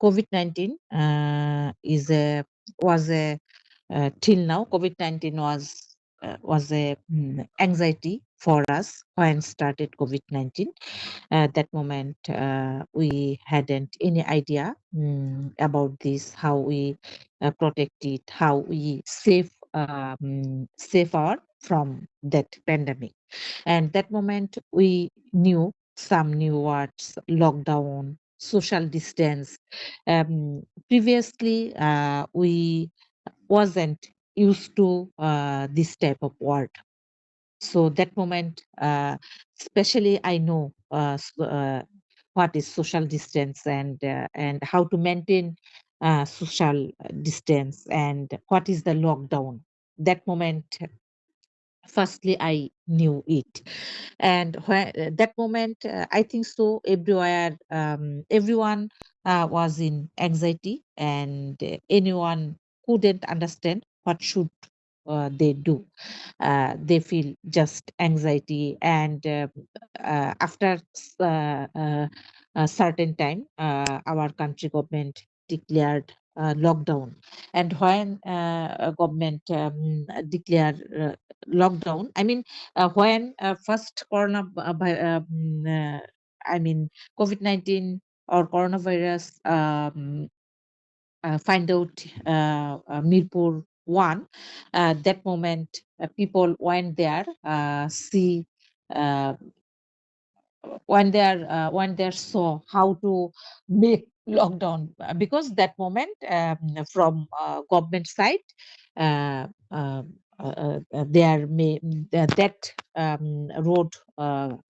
COVID-19 was a till now COVID-19 was a anxiety for us when started COVID-19. At that moment, we hadn't any idea about this, how we protect it, how we save our from that pandemic. And that moment, we knew some new words: lockdown, social distance. Previously, we wasn't used to this type of word. So that moment, especially I know what is social distance and how to maintain social distance and what is the lockdown. That moment, firstly, I knew it, and that moment, I think so. Everywhere, everyone was in anxiety, and anyone couldn't understand what should they do. They feel just anxiety, and after a certain time, our country government declared lockdown. And when a government declared lockdown, I mean, when first I mean, COVID-19 or coronavirus find out Mirpur 1, that moment people went there, see uh, when they saw how to make lockdown, because that moment from government side, uh, uh, there may that road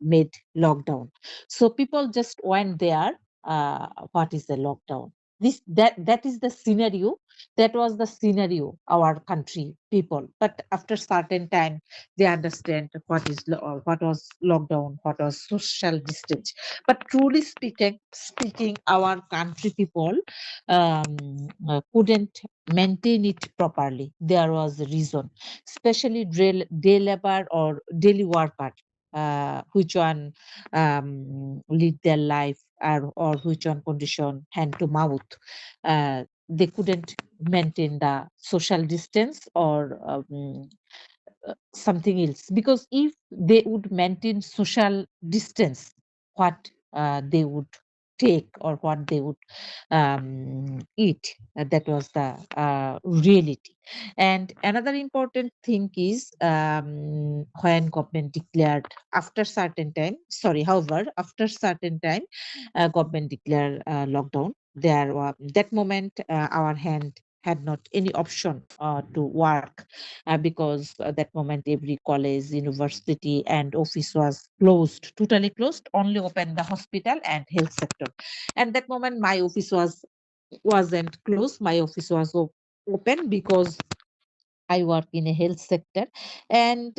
made lockdown. So people just went there. What is the lockdown? That is the scenario. That was the scenario our country people. But after certain time, they understand what was lockdown, what was social distance. But truly speaking, our country people couldn't maintain it properly. There was a reason, especially day labor or daily worker, which one lead their life, or which one condition hand to mouth. They couldn't maintain the social distance or something else, because if they would maintain social distance, what they would take or what they would eat, that was the reality. And another important thing is, when government declared after certain time, sorry, however, after certain time, government declared lockdown, that moment our hand had not any option to work, because at that moment every college, university and office was closed, totally closed, only open the hospital and health sector. And that moment my office wasn't closed, my office was open, because I work in a health sector. And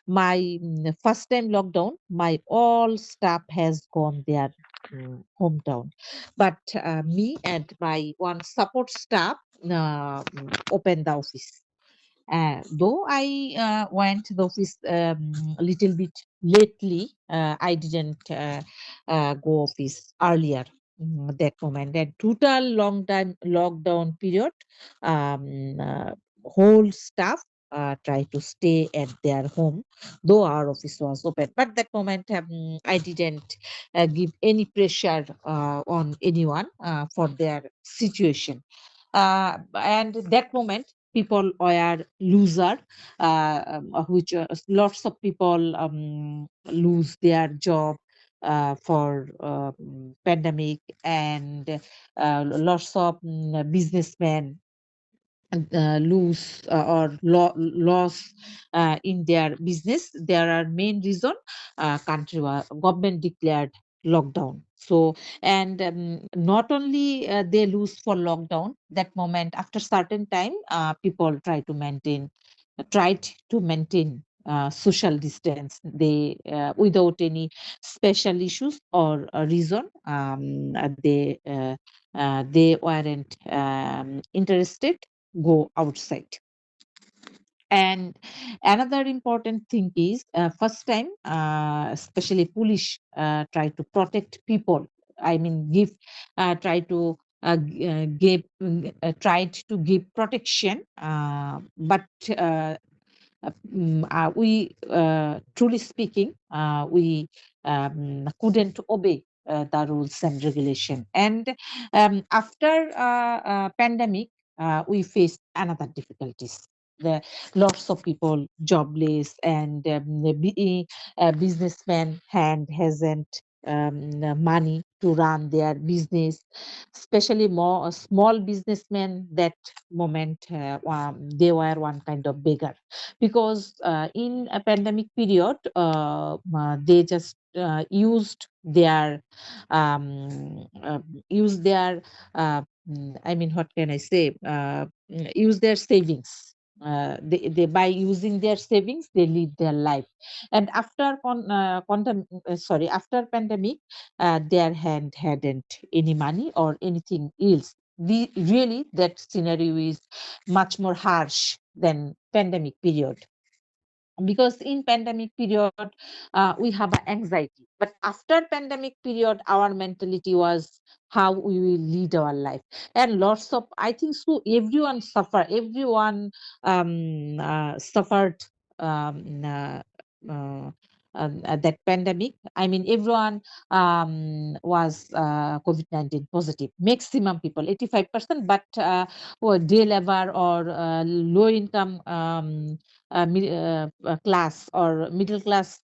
my first time lockdown, my all staff has gone their hometown. But me and my one support staff opened the office. Though I went to the office a little bit lately, I didn't go office earlier. That moment, and total long time lockdown period, whole staff try to stay at their home, though our office was open. But that moment, I didn't give any pressure on anyone for their situation. And that moment people were loser, which lots of people lose their job for pandemic, and lots of businessmen lose or loss in their business. There are main reason, government declared lockdown. So, and not only they lose for lockdown, that moment after certain time, people tried to maintain social distance, they without any special issues or reason. They weren't interested go outside. And another important thing is, first time, especially police try to protect people. I mean, give try to tried to give protection, but we, truly speaking, we couldn't obey the rules and regulation. And after pandemic, we faced another difficulties. The lots of people jobless, and businessmen hand hasn't money to run their business, especially more small businessmen. That moment, they were one kind of beggar, because in a pandemic period, they just use their I mean, what can I say, use their savings. They by using their savings, they lead their life. And after after pandemic, their hand hadn't any money or anything else. Really, that scenario is much more harsh than pandemic period, because in pandemic period, we have a anxiety, but after pandemic period, our mentality was how we will lead our life. And lots of, I think so, everyone suffered, um, uh, uh, that pandemic. I mean, everyone was COVID-19 positive, maximum people 85%, but were day labor or low income class, or middle class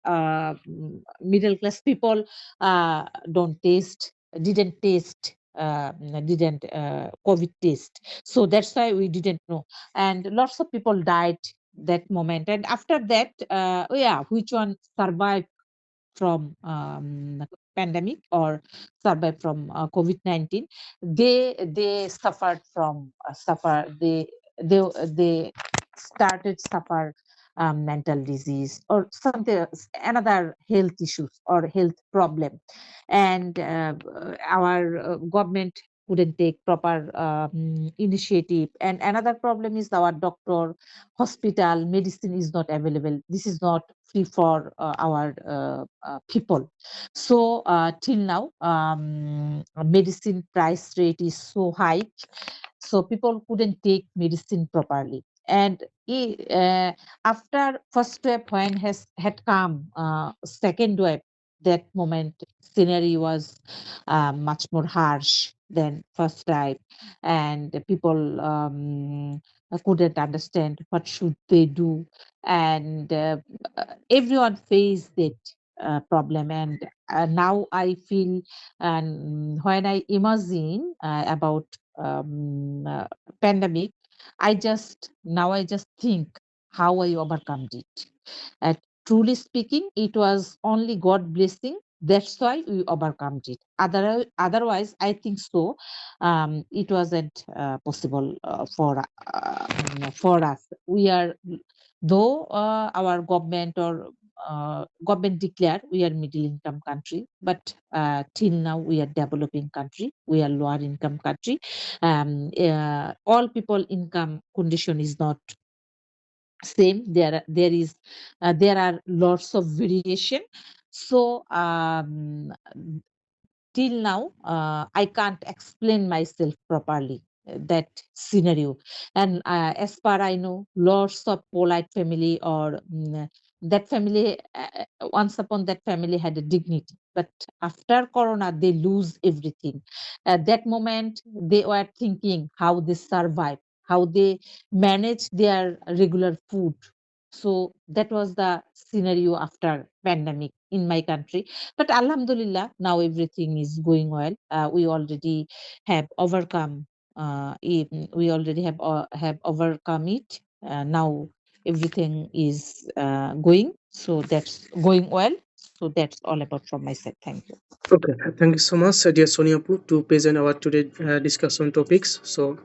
people, don't taste didn't taste didn't COVID test. So that's why we didn't know, and lots of people died that moment. And after that, yeah, which one survived from pandemic, or survived from COVID-19? They suffered from suffer they started suffer mental disease, or something, another health issues or health problem. And our government couldn't take proper initiative. And another problem is our doctor, hospital, medicine is not available. This is not free for our people. So till now, medicine price rate is so high, so people couldn't take medicine properly. And after first wave, when has had come second wave, that moment scenario was much more harsh than first time. And the people couldn't understand what should they do. And everyone faced that problem. And now I feel, when I imagine about pandemic, I just think how I overcome it. uh, Truly speaking, it was only God blessing. That's why we overcome it. Otherwise, I think so. It wasn't possible for us. We are, though our government or government declared we are middle income country, but till now we are developing country. We are lower income country. All people income condition is not same. There are lots of variation. So till now, I can't explain myself properly, that scenario. And as far I know, lots of polite family, or that family, once upon that family had a dignity, but after corona they lose everything. At that moment they were thinking how they survive, how they manage their regular food. So that was the scenario after pandemic in my country. But Alhamdulillah, now everything is going well. We already have overcome. We already have overcome it. Now everything is going. So that's going well. So that's all about from my side. Thank you. Okay, thank you so much, dear Sonia Pu, to present our today discussion topics. So